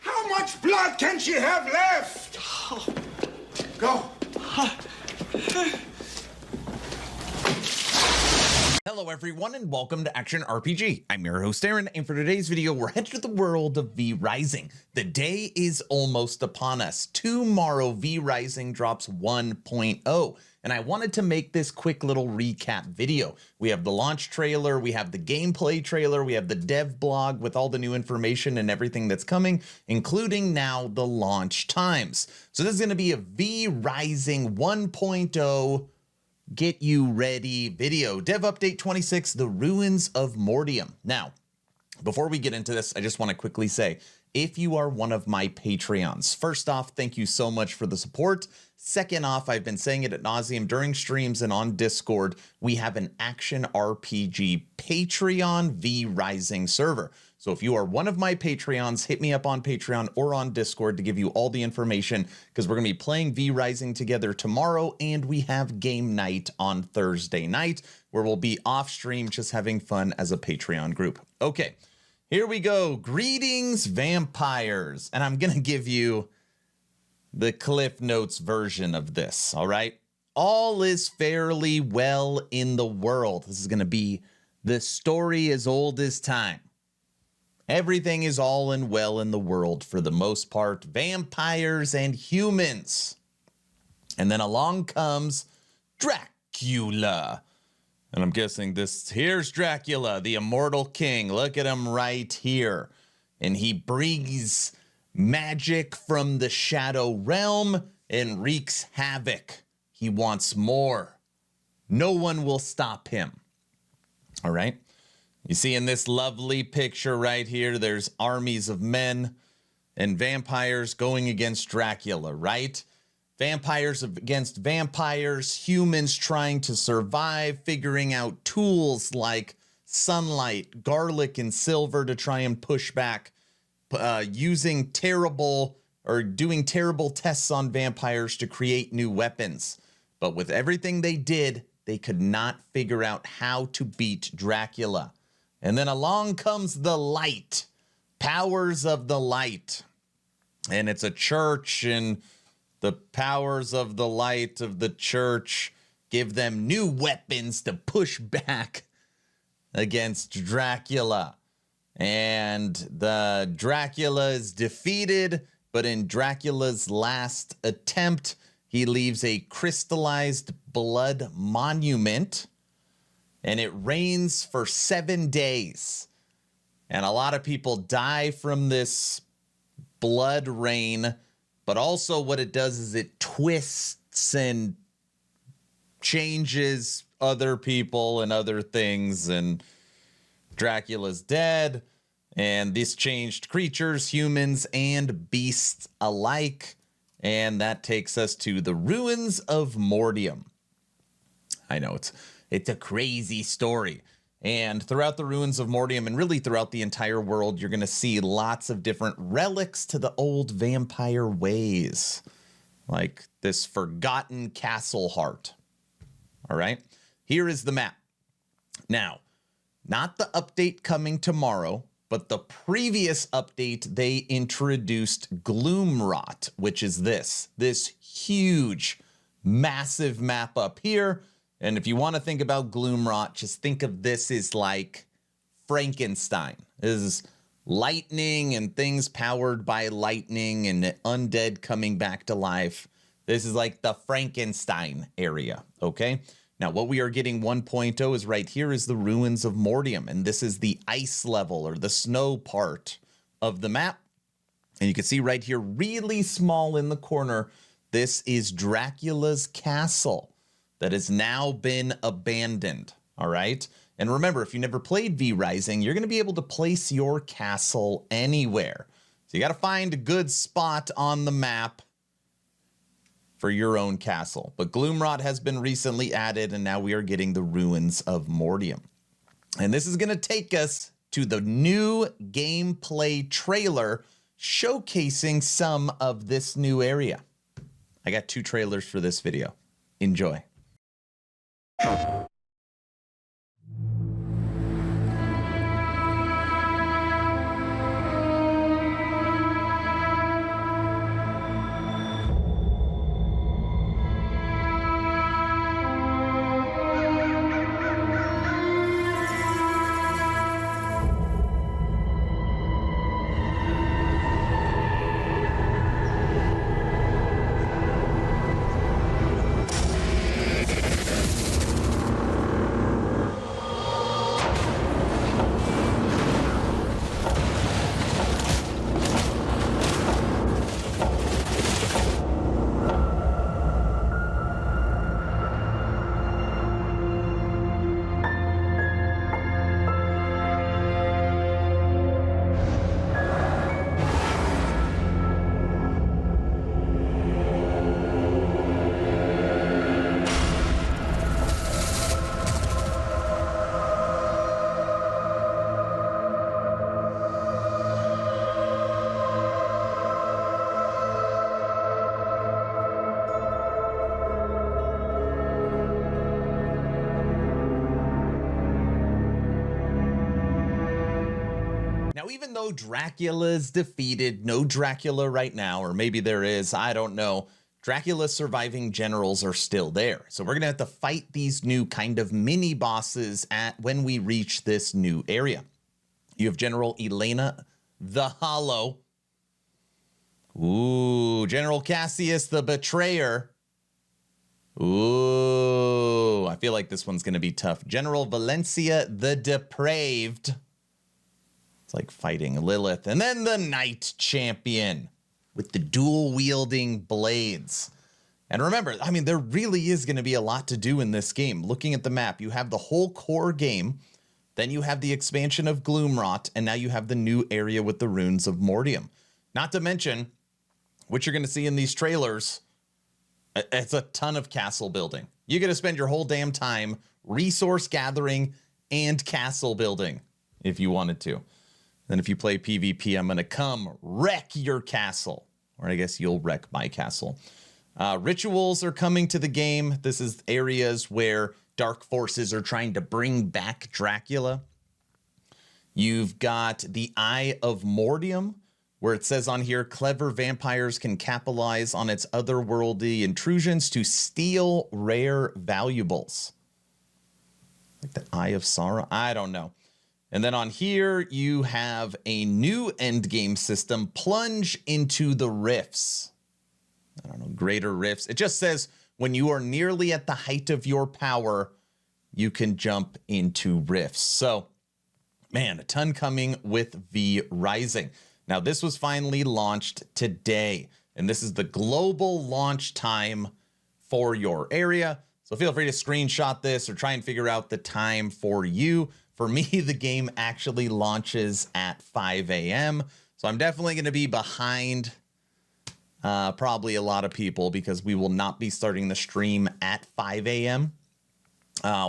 How much blood can she have left? Go. Hello everyone and welcome to Action RPG. I'm your host Aaron, and for today's video we're headed to the world of V Rising. The day is almost upon us. Tomorrow V Rising drops 1.0, and I wanted to make this quick little recap video. We have the launch trailer, we have the gameplay trailer, we have the dev blog with all the new information and everything that's coming, including now the launch times. So this is going to be a V Rising 1.0 get you ready video. Dev update 26, the ruins of Mordium. Now, before we get into this, I just want to quickly say, if you are one of my Patreons, first off, thank you so much for the support. Second off, I've been saying it ad nauseum during streams and on Discord, we have an Action RPG Patreon V Rising server. So if you are one of my Patreons, hit me up on Patreon or on Discord to give you all the information, because we're going to be playing V Rising together tomorrow, and we have game night on Thursday night, where we'll be off stream just having fun as a Patreon group. Okay, here we go. Greetings, vampires. And I'm going to give you the Cliff Notes version of this, all right? All is fairly well in the world. This is going to be the story as old as time. Everything is all in well in the world for the most part. Vampires and humans. And then along comes Dracula. And I'm guessing here's Dracula, the immortal king. Look at him right here. And he brings magic from the shadow realm and wreaks havoc. He wants more. No one will stop him. All right. You see in this lovely picture right here, there's armies of men and vampires going against Dracula, right? Vampires against vampires, humans trying to survive, figuring out tools like sunlight, garlic, and silver to try and push back, using doing terrible tests on vampires to create new weapons. But with everything they did, they could not figure out how to beat Dracula. And then along comes the light, powers of the light. And it's a church, and the powers of the light of the church give them new weapons to push back against Dracula. And the Dracula is defeated, but in Dracula's last attempt, he leaves a crystallized blood monument, and it rains for 7 days. And a lot of people die from this blood rain, but also what it does is it twists and changes other people and other things, and Dracula's dead, and this changed creatures, humans and beasts alike, and that takes us to the ruins of Mordium. I know it's a crazy story, and throughout the ruins of Mordium, and really throughout the entire world, you're going to see lots of different relics to the old vampire ways, like this forgotten castle heart. All right, here is the map. Now, not the update coming tomorrow, but the previous update, they introduced Gloomrot, which is this huge, massive map up here. And if you want to think about Gloomrot, just think of this as like Frankenstein. This is lightning and things powered by lightning and undead coming back to life. This is like the Frankenstein area, okay? Now, what we are getting 1.0 is right here is the ruins of Mordium, and this is the ice level or the snow part of the map. And you can see right here, really small in the corner, this is Dracula's castle that has now been abandoned, all right? And remember, if you never played V Rising, you're going to be able to place your castle anywhere. So you got to find a good spot on the map for your own castle. But Gloomrot has been recently added, and now we are getting the ruins of Mordium. And this is going to take us to the new gameplay trailer showcasing some of this new area. I got 2 trailers for this video. Enjoy. Now, even though Dracula's defeated, no Dracula right now, or maybe there is, I don't know, Dracula's surviving generals are still there. So we're going to have to fight these new kind of mini bosses when we reach this new area. You have General Elena the Hollow. Ooh, General Cassius the Betrayer. Ooh, I feel like this one's going to be tough. General Valencia the Depraved. It's like fighting Lilith. And then the Knight Champion with the dual-wielding blades. And remember, I mean, there really is going to be a lot to do in this game. Looking at the map, you have the whole core game. Then you have the expansion of Gloomrot, and now you have the new area with the Runes of Mortium. Not to mention, what you're going to see in these trailers, it's a ton of castle building. You're going to spend your whole damn time resource gathering and castle building if you wanted to. Then if you play PvP, I'm going to come wreck your castle. Or I guess you'll wreck my castle. Rituals are coming to the game. This is areas where dark forces are trying to bring back Dracula. You've got the Eye of Mortium, where it says on here, clever vampires can capitalize on its otherworldly intrusions to steal rare valuables. Like the Eye of Sorrow? I don't know. And then on here, you have a new endgame system, Plunge into the Rifts. I don't know, greater rifts. It just says when you are nearly at the height of your power, you can jump into rifts. So, man, a ton coming with V Rising. Now, this was finally launched today, and this is the global launch time for your area. So feel free to screenshot this or try and figure out the time for you. For me, the game actually launches at 5 a.m. So I'm definitely going to be behind probably a lot of people because we will not be starting the stream at 5 a.m.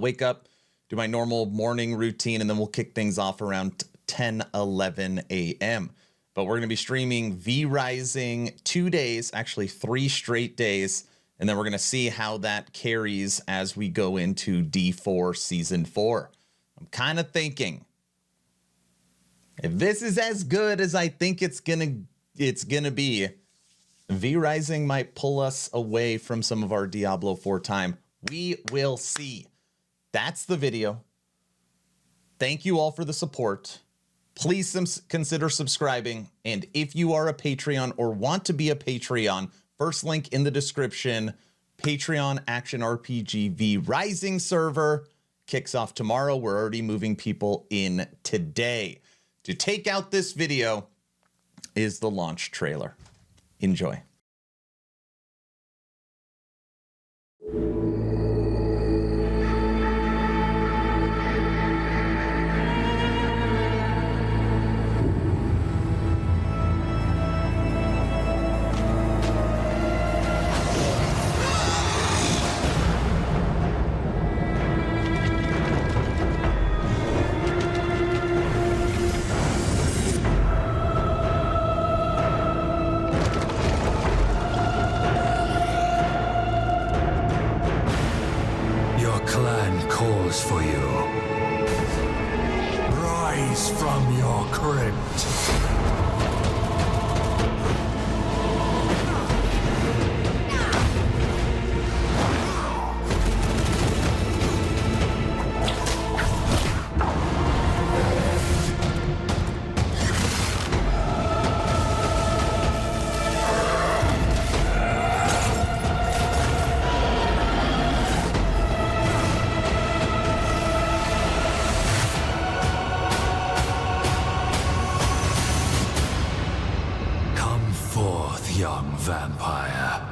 Wake up, do my normal morning routine, and then we'll kick things off around 10, 11 a.m. But we're going to be streaming V Rising 2 days, actually 3 straight days. And then we're going to see how that carries as we go into D4 Season 4. I'm kind of thinking, if this is as good as I think it's gonna be, V Rising might pull us away from some of our Diablo 4 time. We will see. That's the video. Thank you all for the support. Please consider subscribing. And if you are a Patreon or want to be a Patreon, first link in the description, Patreon Action RPG V Rising server kicks off tomorrow. We're already moving people in today. To take out this video is the launch trailer. Enjoy. Calls for you. Rise from your crypt. Young vampire.